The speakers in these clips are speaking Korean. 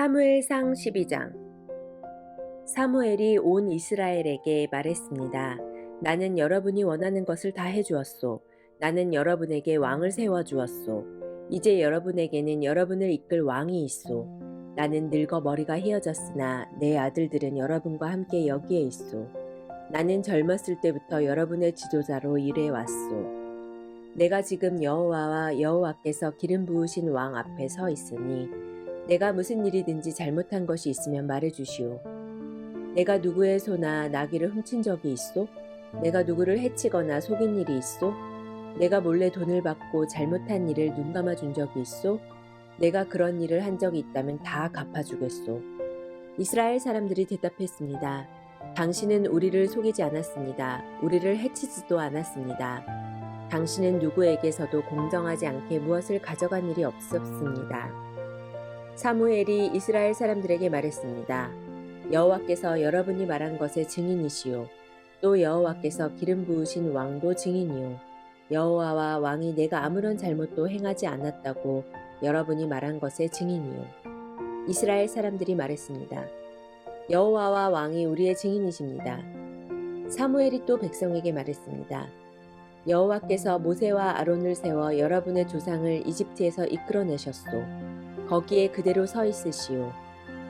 사무엘상 12장. 사무엘이 온 이스라엘에게 말했습니다. 나는 여러분이 원하는 것을 다 해주었소. 나는 여러분에게 왕을 세워주었소. 이제 여러분에게는 여러분을 이끌 왕이 있소. 나는 늙어 머리가 휘어졌으나 내 아들들은 여러분과 함께 여기에 있소. 나는 젊었을 때부터 여러분의 지도자로 일해왔소. 내가 지금 여호와와 여호와께서 기름 부으신 왕 앞에 서 있으니 내가 무슨 일이든지 잘못한 것이 있으면 말해주시오. 내가 누구의 소나 나귀를 훔친 적이 있소? 내가 누구를 해치거나 속인 일이 있소? 내가 몰래 돈을 받고 잘못한 일을 눈감아 준 적이 있소? 내가 그런 일을 한 적이 있다면 다 갚아주겠소. 이스라엘 사람들이 대답했습니다. 당신은 우리를 속이지 않았습니다. 우리를 해치지도 않았습니다. 당신은 누구에게서도 공정하지 않게 무엇을 가져간 일이 없었습니다. 사무엘이 이스라엘 사람들에게 말했습니다. 여호와께서 여러분이 말한 것의 증인이시오. 또 여호와께서 기름 부으신 왕도 증인이오. 여호와와 왕이 내가 아무런 잘못도 행하지 않았다고 여러분이 말한 것의 증인이오. 이스라엘 사람들이 말했습니다. 여호와와 왕이 우리의 증인이십니다. 사무엘이 또 백성에게 말했습니다. 여호와께서 모세와 아론을 세워 여러분의 조상을 이집트에서 이끌어내셨소. 거기에 그대로 서 있으시오.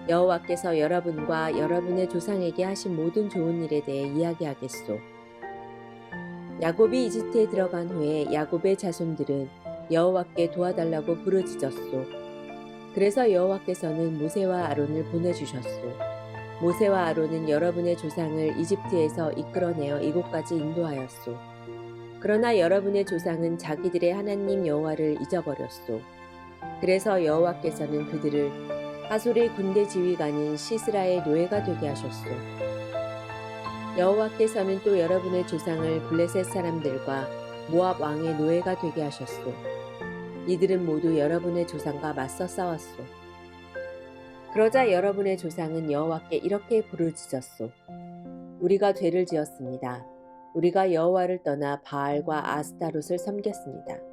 여호와께서 여러분과 여러분의 조상에게 하신 모든 좋은 일에 대해 이야기하겠소. 야곱이 이집트에 들어간 후에 야곱의 자손들은 여호와께 도와달라고 부르짖었소. 그래서 여호와께서는 모세와 아론을 보내주셨소. 모세와 아론은 여러분의 조상을 이집트에서 이끌어내어 이곳까지 인도하였소. 그러나 여러분의 조상은 자기들의 하나님 여호와를 잊어버렸소. 그래서 여호와께서는 그들을 하솔의 군대 지휘관인 시스라의 노예가 되게 하셨소. 여호와께서는 또 여러분의 조상을 블레셋 사람들과 모압 왕의 노예가 되게 하셨소. 이들은 모두 여러분의 조상과 맞서 싸웠소. 그러자 여러분의 조상은 여호와께 이렇게 부르짖었소. 우리가 죄를 지었습니다. 우리가 여호와를 떠나 바알과 아스타롯을 섬겼습니다.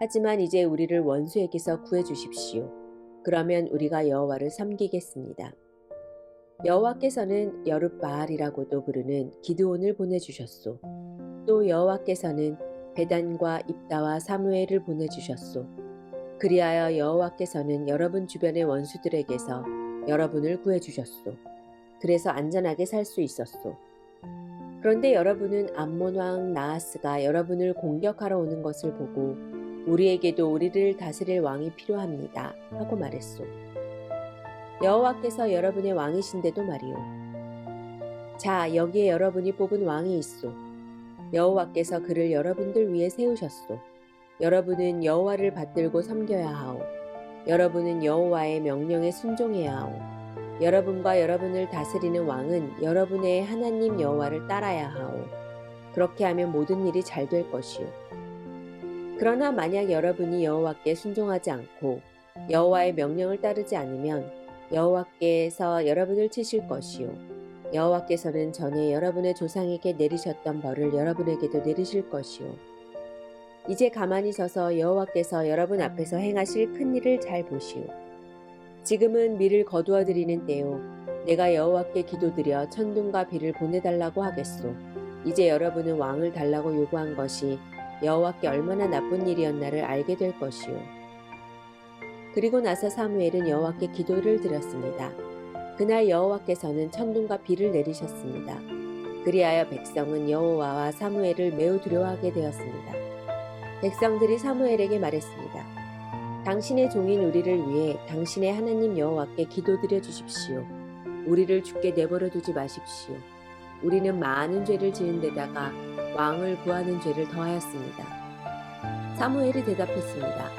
하지만 이제 우리를 원수에게서 구해주십시오. 그러면 우리가 여호와를 섬기겠습니다. 여호와께서는 여룻바알이라고도 부르는 기드온을 보내주셨소. 또 여호와께서는 베단과 입다와 사무엘을 보내주셨소. 그리하여 여호와께서는 여러분 주변의 원수들에게서 여러분을 구해주셨소. 그래서 안전하게 살 수 있었소. 그런데 여러분은 암몬 왕 나하스가 여러분을 공격하러 오는 것을 보고 우리에게도 우리를 다스릴 왕이 필요합니다 하고 말했소. 여호와께서 여러분의 왕이신데도 말이오. 자, 여기에 여러분이 뽑은 왕이 있소. 여호와께서 그를 여러분들 위해 세우셨소. 여러분은 여호와를 받들고 섬겨야 하오. 여러분은 여호와의 명령에 순종해야 하오. 여러분과 여러분을 다스리는 왕은 여러분의 하나님 여호와를 따라야 하오. 그렇게 하면 모든 일이 잘 될 것이오. 그러나 만약 여러분이 여호와께 순종하지 않고 여호와의 명령을 따르지 않으면 여호와께서 여러분을 치실 것이요. 여호와께서는 전에 여러분의 조상에게 내리셨던 벌을 여러분에게도 내리실 것이요. 이제 가만히 서서 여호와께서 여러분 앞에서 행하실 큰 일을 잘 보시오. 지금은 밀을 거두어 드리는 때요. 내가 여호와께 기도드려 천둥과 비를 보내달라고 하겠소. 이제 여러분은 왕을 달라고 요구한 것이 여호와께 얼마나 나쁜 일이었나를 알게 될 것이요. 그리고 나서 사무엘은 여호와께 기도를 드렸습니다. 그날 여호와께서는 천둥과 비를 내리셨습니다. 그리하여 백성은 여호와와 사무엘을 매우 두려워하게 되었습니다. 백성들이 사무엘에게 말했습니다. 당신의 종인 우리를 위해 당신의 하나님 여호와께 기도드려 주십시오. 우리를 죽게 내버려 두지 마십시오. 우리는 많은 죄를 지은 데다가 왕을 구하는 죄를 더하였습니다. 사무엘이 대답했습니다.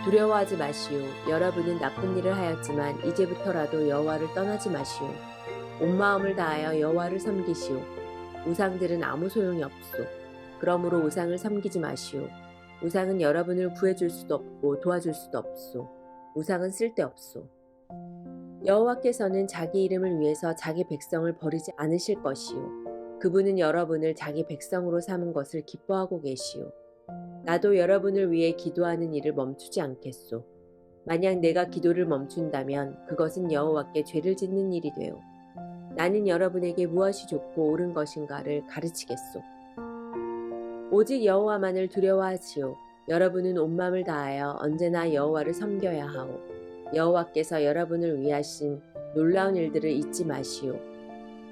두려워하지 마시오. 여러분은 나쁜 일을 하였지만 이제부터라도 여호와를 떠나지 마시오. 온 마음을 다하여 여호와를 섬기시오. 우상들은 아무 소용이 없소. 그러므로 우상을 섬기지 마시오. 우상은 여러분을 구해줄 수도 없고 도와줄 수도 없소. 우상은 쓸데없소. 여호와께서는 자기 이름을 위해서 자기 백성을 버리지 않으실 것이요. 그분은 여러분을 자기 백성으로 삼은 것을 기뻐하고 계시오. 나도 여러분을 위해 기도하는 일을 멈추지 않겠소. 만약 내가 기도를 멈춘다면 그것은 여호와께 죄를 짓는 일이 되오. 나는 여러분에게 무엇이 좋고 옳은 것인가를 가르치겠소. 오직 여호와만을 두려워하시오. 여러분은 온 마음을 다하여 언제나 여호와를 섬겨야 하오. 여호와께서 여러분을 위하신 놀라운 일들을 잊지 마시오.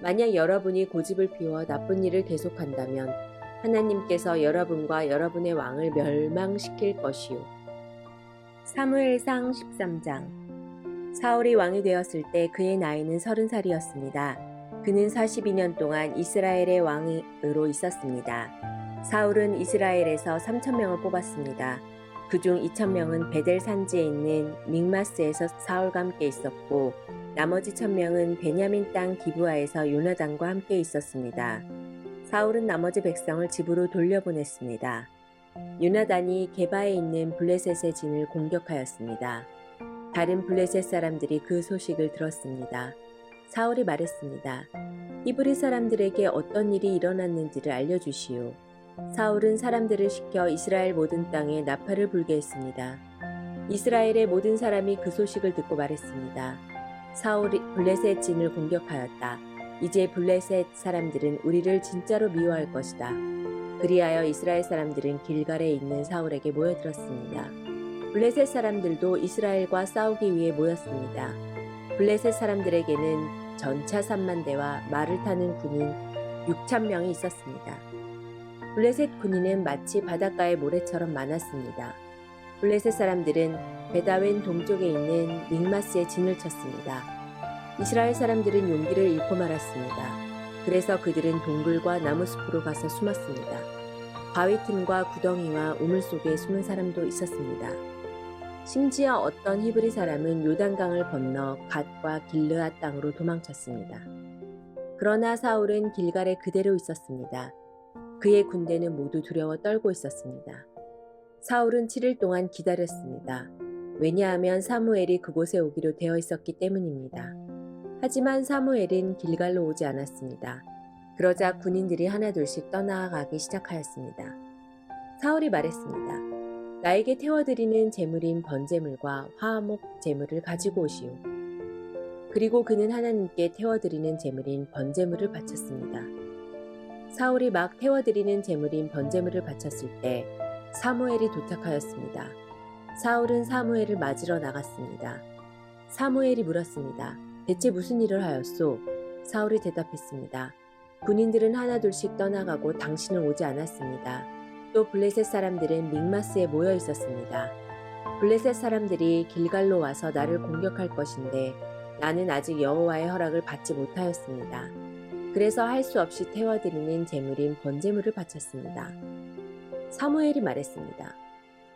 만약 여러분이 고집을 피워 나쁜 일을 계속한다면 하나님께서 여러분과 여러분의 왕을 멸망시킬 것이오. 사무엘상 13장. 사울이 왕이 되었을 때 그의 나이는 30살이었습니다. 그는 42년 동안 이스라엘의 왕으로 있었습니다. 사울은 이스라엘에서 3,000명을 뽑았습니다. 그중 2,000명은 베델 산지에 있는 믹마스에서 사울과 함께 있었고 나머지 1,000명은 베냐민 땅 기브아에서 요나단과 함께 있었습니다. 사울은 나머지 백성을 집으로 돌려보냈습니다. 요나단이 게바에 있는 블레셋의 진을 공격하였습니다. 다른 블레셋 사람들이 그 소식을 들었습니다. 사울이 말했습니다. 히브리 사람들에게 어떤 일이 일어났는지를 알려주시오. 사울은 사람들을 시켜 이스라엘 모든 땅에 나팔을 불게 했습니다. 이스라엘의 모든 사람이 그 소식을 듣고 말했습니다. 사울이 블레셋 진을 공격하였다. 이제 블레셋 사람들은 우리를 진짜로 미워할 것이다. 그리하여 이스라엘 사람들은 길갈에 있는 사울에게 모여들었습니다. 블레셋 사람들도 이스라엘과 싸우기 위해 모였습니다. 블레셋 사람들에게는 전차 3만 대와 말을 타는 군인 6,000명이 있었습니다. 블레셋 군인은 마치 바닷가의 모래처럼 많았습니다. 블레셋 사람들은 베다웬 동쪽에 있는 믹마스에 진을 쳤습니다. 이스라엘 사람들은 용기를 잃고 말았습니다. 그래서 그들은 동굴과 나무숲으로 가서 숨었습니다. 바위 틈과 구덩이와 우물 속에 숨은 사람도 있었습니다. 심지어 어떤 히브리 사람은 요단강을 건너 갓과 길르앗 땅으로 도망쳤습니다. 그러나 사울은 길갈에 그대로 있었습니다. 그의 군대는 모두 두려워 떨고 있었습니다. 사울은 7일 동안 기다렸습니다. 왜냐하면 사무엘이 그곳에 오기로 되어 있었기 때문입니다. 하지만 사무엘은 길갈로 오지 않았습니다. 그러자 군인들이 하나둘씩 떠나가기 시작하였습니다. 사울이 말했습니다. 나에게 태워드리는 제물인 번제물과 화목 제물을 가지고 오시오. 그리고 그는 하나님께 태워드리는 제물인 번제물을 바쳤습니다. 사울이 막 태워드리는 제물인 번제물을 바쳤을 때 사무엘이 도착하였습니다. 사울은 사무엘을 맞으러 나갔습니다. 사무엘이 물었습니다. 대체 무슨 일을 하였소? 사울이 대답했습니다. 군인들은 하나둘씩 떠나가고 당신은 오지 않았습니다. 또 블레셋 사람들은 믹마스에 모여 있었습니다. 블레셋 사람들이 길갈로 와서 나를 공격할 것인데 나는 아직 여호와의 허락을 받지 못하였습니다. 그래서 할 수 없이 태워드리는 제물인 번제물을 바쳤습니다. 사무엘이 말했습니다.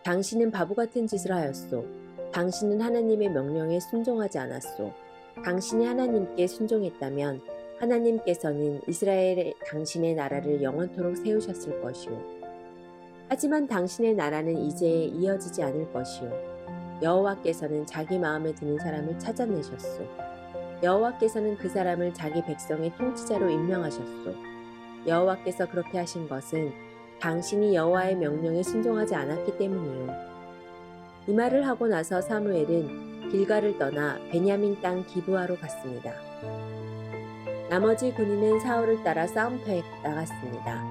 당신은 바보 같은 짓을 하였소. 당신은 하나님의 명령에 순종하지 않았소. 당신이 하나님께 순종했다면 하나님께서는 이스라엘의 당신의 나라를 영원토록 세우셨을 것이오. 하지만 당신의 나라는 이제 이어지지 않을 것이오. 여호와께서는 자기 마음에 드는 사람을 찾아내셨소. 여호와께서는 그 사람을 자기 백성의 통치자로 임명하셨소. 여호와께서 그렇게 하신 것은 당신이 여호와의 명령에 순종하지 않았기 때문이요. 이 말을 하고 나서 사무엘은 길갈을 떠나 베냐민 땅 기브아로 갔습니다. 나머지 군인은 사울을 따라 싸움터에 나갔습니다.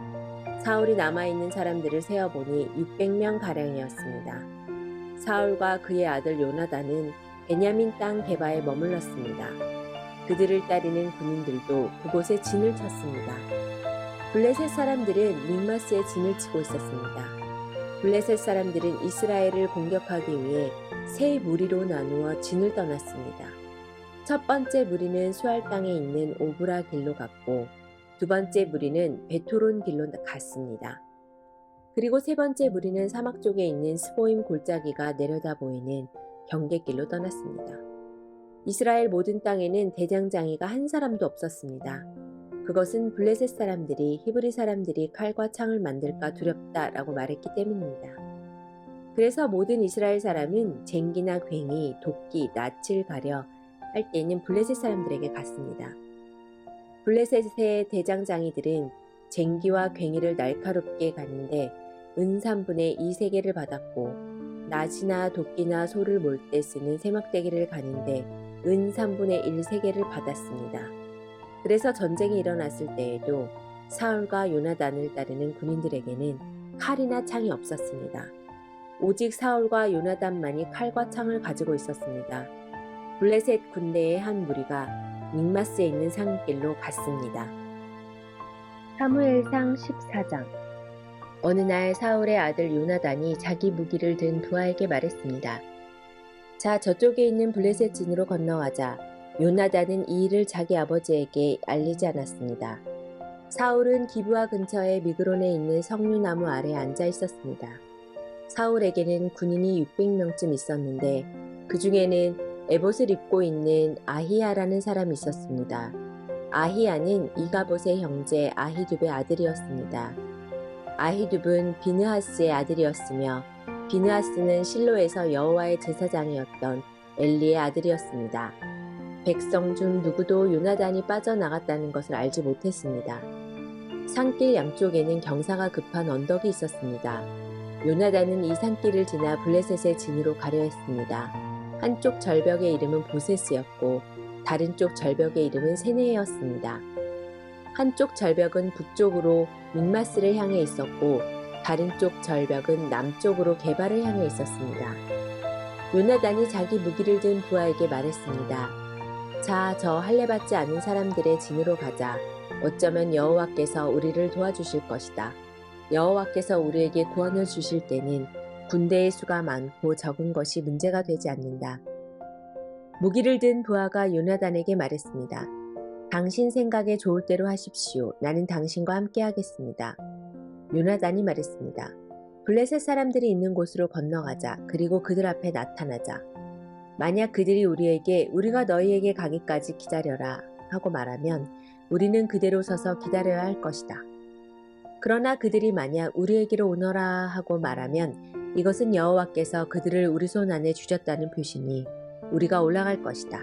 사울이 남아있는 사람들을 세어보니 600명 가량이었습니다. 사울과 그의 아들 요나단은 베냐민 땅 게바에 머물렀습니다. 그들을 따르는 군인들도 그곳에 진을 쳤습니다. 블레셋 사람들은 믹마스에 진을 치고 있었습니다. 블레셋 사람들은 이스라엘을 공격하기 위해 세 무리로 나누어 진을 떠났습니다. 첫 번째 무리는 수알 땅에 있는 오브라 길로 갔고 두 번째 무리는 베토론 길로 갔습니다. 그리고 세 번째 무리는 사막 쪽에 있는 스보임 골짜기가 내려다 보이는 경계길로 떠났습니다. 이스라엘 모든 땅에는 대장장이가 한 사람도 없었습니다. 그것은 블레셋 사람들이 히브리 사람들이 칼과 창을 만들까 두렵다라고 말했기 때문입니다. 그래서 모든 이스라엘 사람은 쟁기나 괭이, 도끼, 낯을 가려 할 때는 블레셋 사람들에게 갔습니다. 블레셋의 대장장이들은 쟁기와 괭이를 날카롭게 가는데 은 3분의 2 세겔을 받았고 낫이나 도끼나 소를 몰 때 쓰는 세막대기를 가는데 은 3분의 1 세개를 받았습니다. 그래서 전쟁이 일어났을 때에도 사울과 요나단을 따르는 군인들에게는 칼이나 창이 없었습니다. 오직 사울과 요나단만이 칼과 창을 가지고 있었습니다. 블레셋 군대의 한 무리가 믹마스에 있는 산길로 갔습니다. 사무엘상 14장. 어느 날 사울의 아들 요나단이 자기 무기를 든 부하에게 말했습니다. 자, 저쪽에 있는 블레셋 진으로 건너가자. 요나단은 이 일을 자기 아버지에게 알리지 않았습니다. 사울은 기브아 근처의 미그론에 있는 석류나무 아래에 앉아 있었습니다. 사울에게는 군인이 600명쯤 있었는데 그 중에는 에봇을 입고 있는 아히야라는 사람이 있었습니다. 아히야는 이가봇의 형제 아히둡의 아들이었습니다. 아히둡은 비느하스의 아들이었으며 비느하스는 실로에서 여호와의 제사장이었던 엘리의 아들이었습니다. 백성 중 누구도 요나단이 빠져나갔다는 것을 알지 못했습니다. 산길 양쪽에는 경사가 급한 언덕이 있었습니다. 요나단은 이 산길을 지나 블레셋의 진으로 가려 했습니다. 한쪽 절벽의 이름은 보세스였고 다른 쪽 절벽의 이름은 세네였습니다. 한쪽 절벽은 북쪽으로 믹마스를 향해 있었고 다른 쪽 절벽은 남쪽으로 게바를 향해 있었습니다. 요나단이 자기 무기를 든 부하에게 말했습니다. 자, 저 할례받지 않은 사람들의 진으로 가자. 어쩌면 여호와께서 우리를 도와주실 것이다. 여호와께서 우리에게 구원을 주실 때는 군대의 수가 많고 적은 것이 문제가 되지 않는다. 무기를 든 부하가 요나단에게 말했습니다. 당신 생각에 좋을 대로 하십시오. 나는 당신과 함께 하겠습니다. 요나단이 말했습니다. 블레셋 사람들이 있는 곳으로 건너가자. 그리고 그들 앞에 나타나자. 만약 그들이 우리에게 우리가 너희에게 가기까지 기다려라 하고 말하면 우리는 그대로 서서 기다려야 할 것이다. 그러나 그들이 만약 우리에게로 오너라 하고 말하면 이것은 여호와께서 그들을 우리 손 안에 주셨다는 표시니 우리가 올라갈 것이다.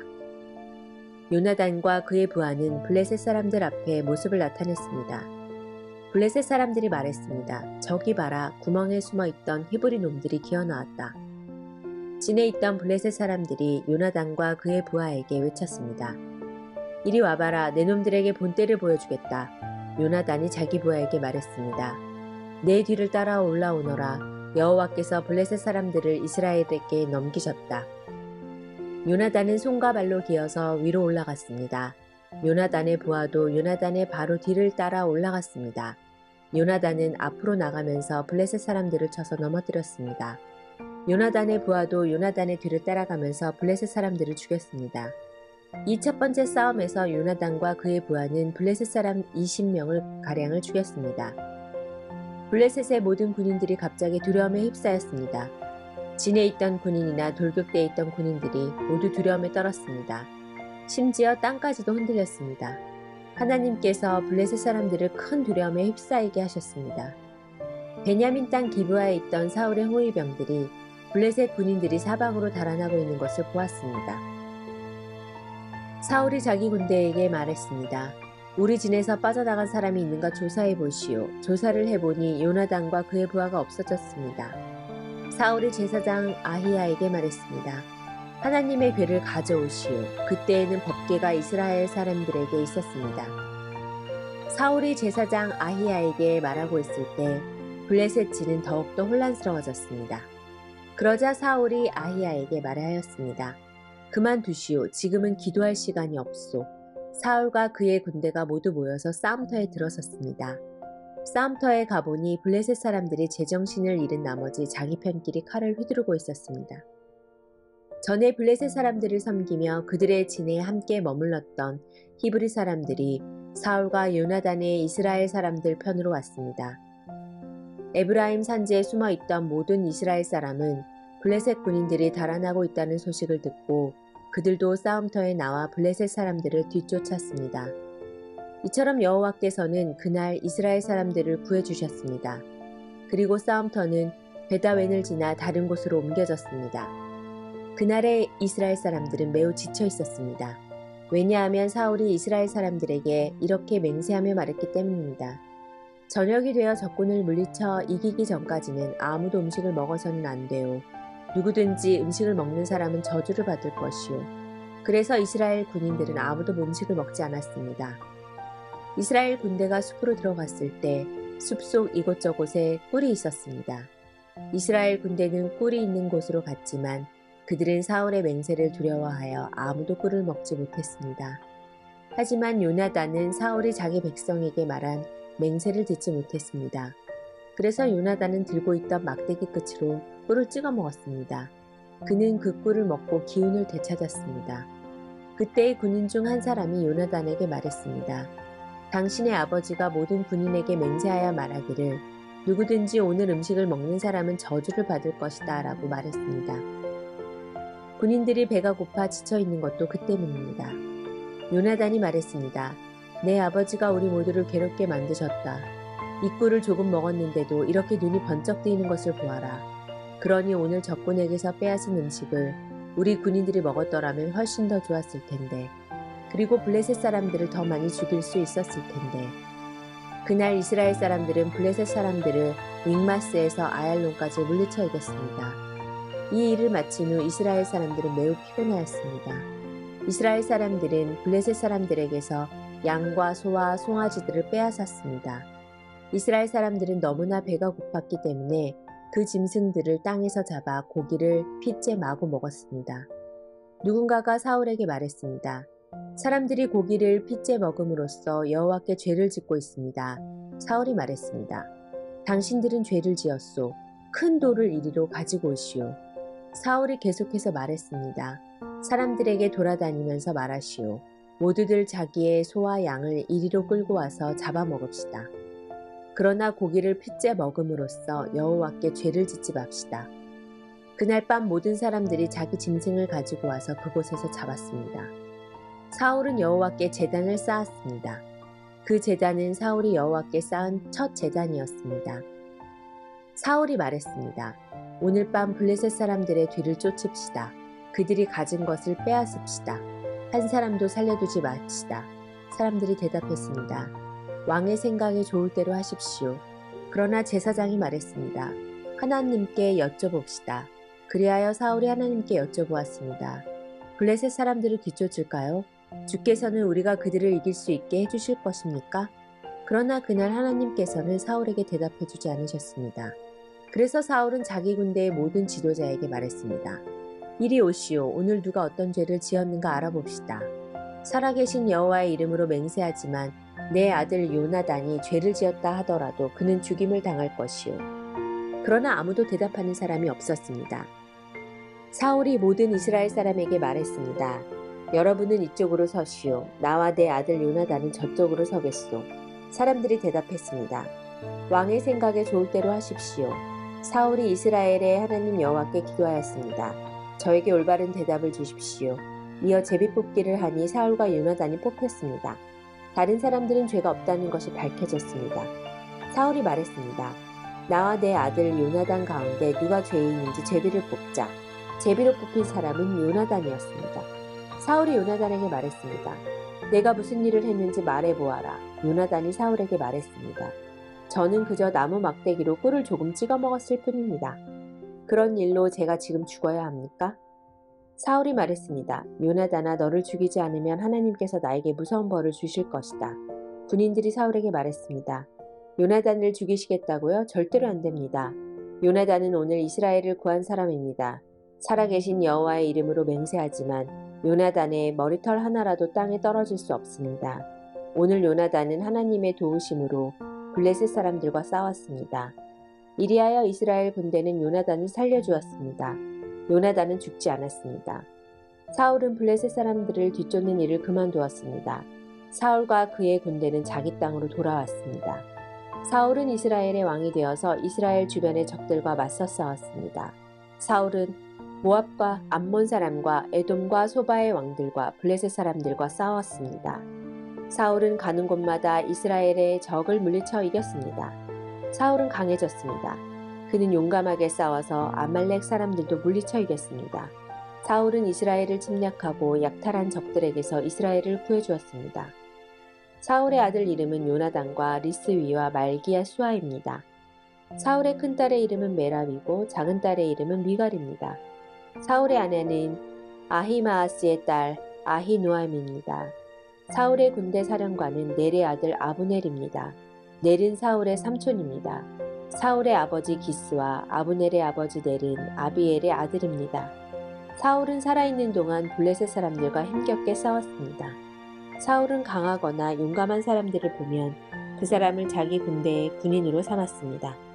요나단과 그의 부하는 블레셋 사람들 앞에 모습을 나타냈습니다. 블레셋 사람들이 말했습니다. 저기 봐라, 구멍에 숨어있던 히브리 놈들이 기어나왔다. 진에 있던 블레셋 사람들이 요나단과 그의 부하에게 외쳤습니다. 이리 와봐라, 내 놈들에게 본때를 보여주겠다. 요나단이 자기 부하에게 말했습니다. 내 뒤를 따라 올라오너라. 여호와께서 블레셋 사람들을 이스라엘에게 넘기셨다. 요나단은 손과 발로 기어서 위로 올라갔습니다. 요나단의 부하도 요나단의 바로 뒤를 따라 올라갔습니다. 요나단은 앞으로 나가면서 블레셋 사람들을 쳐서 넘어뜨렸습니다. 요나단의 부하도 요나단의 뒤를 따라가면서 블레셋 사람들을 죽였습니다. 이 첫 번째 싸움에서 요나단과 그의 부하는 블레셋 사람 20명을 가량을 죽였습니다. 블레셋의 모든 군인들이 갑자기 두려움에 휩싸였습니다. 진에 있던 군인이나 돌격대에 있던 군인들이 모두 두려움에 떨었습니다. 심지어 땅까지도 흔들렸습니다. 하나님께서 블레셋 사람들을 큰 두려움에 휩싸이게 하셨습니다. 베냐민 땅 기브아에 있던 사울의 호위병들이 블레셋 군인들이 사방으로 달아나고 있는 것을 보았습니다. 사울이 자기 군대에게 말했습니다. 우리 진에서 빠져나간 사람이 있는가 조사해 보시오. 조사를 해보니 요나단과 그의 부하가 없어졌습니다. 사울이 제사장 아히야에게 말했습니다. 하나님의 궤를 가져오시오. 그때에는 법궤가 이스라엘 사람들에게 있었습니다. 사울이 제사장 아히야에게 말하고 있을 때 블레셋 진은 더욱더 혼란스러워졌습니다. 그러자 사울이 아히야에게 말하였습니다. 그만두시오. 지금은 기도할 시간이 없소. 사울과 그의 군대가 모두 모여서 싸움터에 들어섰습니다. 싸움터에 가보니 블레셋 사람들이 제정신을 잃은 나머지 자기 편끼리 칼을 휘두르고 있었습니다. 전에 블레셋 사람들을 섬기며 그들의 진에 함께 머물렀던 히브리 사람들이 사울과 요나단의 이스라엘 사람들 편으로 왔습니다. 에브라임 산지에 숨어있던 모든 이스라엘 사람은 블레셋 군인들이 달아나고 있다는 소식을 듣고 그들도 싸움터에 나와 블레셋 사람들을 뒤쫓았습니다. 이처럼 여호와께서는 그날 이스라엘 사람들을 구해주셨습니다. 그리고 싸움터는 베다웬을 지나 다른 곳으로 옮겨졌습니다. 그날의 이스라엘 사람들은 매우 지쳐 있었습니다. 왜냐하면 사울이 이스라엘 사람들에게 이렇게 맹세하며 말했기 때문입니다. 저녁이 되어 적군을 물리쳐 이기기 전까지는 아무도 음식을 먹어서는 안 돼요. 누구든지 음식을 먹는 사람은 저주를 받을 것이요. 그래서 이스라엘 군인들은 아무도 음식을 먹지 않았습니다. 이스라엘 군대가 숲으로 들어갔을 때 숲속 이곳저곳에 꿀이 있었습니다. 이스라엘 군대는 꿀이 있는 곳으로 갔지만 그들은 사울의 맹세를 두려워하여 아무도 꿀을 먹지 못했습니다. 하지만 요나단은 사울이 자기 백성에게 말한 맹세를 듣지 못했습니다. 그래서 요나단은 들고 있던 막대기 끝으로 꿀을 찍어 먹었습니다. 그는 그 꿀을 먹고 기운을 되찾았습니다. 그때 군인 중 한 사람이 요나단에게 말했습니다. 당신의 아버지가 모든 군인에게 맹세하여 말하기를 누구든지 오늘 음식을 먹는 사람은 저주를 받을 것이다 라고 말했습니다. 군인들이 배가 고파 지쳐 있는 것도 그 때문입니다. 요나단이 말했습니다. 내 아버지가 우리 모두를 괴롭게 만드셨다. 이 꿀을 조금 먹었는데도 이렇게 눈이 번쩍 뜨이는 것을 보아라. 그러니 오늘 적군에게서 빼앗은 음식을 우리 군인들이 먹었더라면 훨씬 더 좋았을 텐데. 그리고 블레셋 사람들을 더 많이 죽일 수 있었을 텐데. 그날 이스라엘 사람들은 블레셋 사람들을 믹마스에서 아얄론까지 물리쳐 이겼습니다. 이 일을 마친 후 이스라엘 사람들은 매우 피곤하였습니다. 이스라엘 사람들은 블레셋 사람들에게서 양과 소와 송아지들을 빼앗았습니다. 이스라엘 사람들은 너무나 배가 고팠기 때문에 그 짐승들을 땅에서 잡아 고기를 핏째 마구 먹었습니다. 누군가가 사울에게 말했습니다. 사람들이 고기를 핏째 먹음으로써 여호와께 죄를 짓고 있습니다. 사울이 말했습니다. 당신들은 죄를 지었소. 큰 돌을 이리로 가지고 오시오. 사울이 계속해서 말했습니다. 사람들에게 돌아다니면서 말하시오. 모두들 자기의 소와 양을 이리로 끌고 와서 잡아먹읍시다. 그러나 고기를 핏째 먹음으로써 여호와께 죄를 짓지 맙시다. 그날 밤 모든 사람들이 자기 짐승을 가지고 와서 그곳에서 잡았습니다. 사울은 여호와께 제단을 쌓았습니다. 그 제단은 사울이 여호와께 쌓은 첫 제단이었습니다. 사울이 말했습니다. 오늘 밤 블레셋 사람들의 뒤를 쫓읍시다. 그들이 가진 것을 빼앗읍시다. 한 사람도 살려두지 맙시다. 사람들이 대답했습니다. 왕의 생각에 좋을 대로 하십시오. 그러나 제사장이 말했습니다. 하나님께 여쭤봅시다. 그리하여 사울이 하나님께 여쭤보았습니다. 블레셋 사람들을 뒤쫓을까요? 주께서는 우리가 그들을 이길 수 있게 해주실 것입니까? 그러나 그날 하나님께서는 사울에게 대답해주지 않으셨습니다. 그래서 사울은 자기 군대의 모든 지도자에게 말했습니다. 이리 오시오. 오늘 누가 어떤 죄를 지었는가 알아봅시다. 살아계신 여호와의 이름으로 맹세하지만 내 아들 요나단이 죄를 지었다 하더라도 그는 죽임을 당할 것이오. 그러나 아무도 대답하는 사람이 없었습니다. 사울이 모든 이스라엘 사람에게 말했습니다. 여러분은 이쪽으로 서시오. 나와 내 아들 요나단은 저쪽으로 서겠소. 사람들이 대답했습니다. 왕의 생각에 좋을 대로 하십시오. 사울이 이스라엘의 하나님 여호와께 기도하였습니다. 저에게 올바른 대답을 주십시오. 이어 제비뽑기를 하니 사울과 요나단이 뽑혔습니다. 다른 사람들은 죄가 없다는 것이 밝혀졌습니다. 사울이 말했습니다. 나와 내 아들 요나단 가운데 누가 죄인인지 제비를 뽑자. 제비로 뽑힌 사람은 요나단이었습니다. 사울이 요나단에게 말했습니다. 내가 무슨 일을 했는지 말해보아라. 요나단이 사울에게 말했습니다. 저는 그저 나무 막대기로 꿀을 조금 찍어 먹었을 뿐입니다. 그런 일로 제가 지금 죽어야 합니까? 사울이 말했습니다. 요나단아, 너를 죽이지 않으면 하나님께서 나에게 무서운 벌을 주실 것이다. 군인들이 사울에게 말했습니다. 요나단을 죽이시겠다고요? 절대로 안 됩니다. 요나단은 오늘 이스라엘을 구한 사람입니다. 살아계신 여호와의 이름으로 맹세하지만 요나단의 머리털 하나라도 땅에 떨어질 수 없습니다. 오늘 요나단은 하나님의 도우심으로 블레셋 사람들과 싸웠습니다. 이리하여 이스라엘 군대는 요나단을 살려주었습니다. 요나단은 죽지 않았습니다. 사울은 블레셋 사람들을 뒤쫓는 일을 그만두었습니다. 사울과 그의 군대는 자기 땅으로 돌아왔습니다. 사울은 이스라엘의 왕이 되어서 이스라엘 주변의 적들과 맞서 싸웠습니다. 사울은 모압과 암몬 사람과 에돔과 소바의 왕들과 블레셋 사람들과 싸웠습니다. 사울은 가는 곳마다 이스라엘의 적을 물리쳐 이겼습니다. 사울은 강해졌습니다. 그는 용감하게 싸워서 아말렉 사람들도 물리쳐 이겼습니다. 사울은 이스라엘을 침략하고 약탈한 적들에게서 이스라엘을 구해주었습니다. 사울의 아들 이름은 요나단과 리스위와 말기야 수아입니다. 사울의 큰딸의 이름은 메랍이고 작은 딸의 이름은 미갈입니다. 사울의 아내는 아히마아스의 딸 아히노암입니다. 사울의 군대 사령관은 넬의 아들 아브넬입니다. 넬은 사울의 삼촌입니다. 사울의 아버지 기스와 아브넬의 아버지 넬은 아비엘의 아들입니다. 사울은 살아있는 동안 블레셋 사람들과 힘겹게 싸웠습니다. 사울은 강하거나 용감한 사람들을 보면 그 사람을 자기 군대의 군인으로 삼았습니다.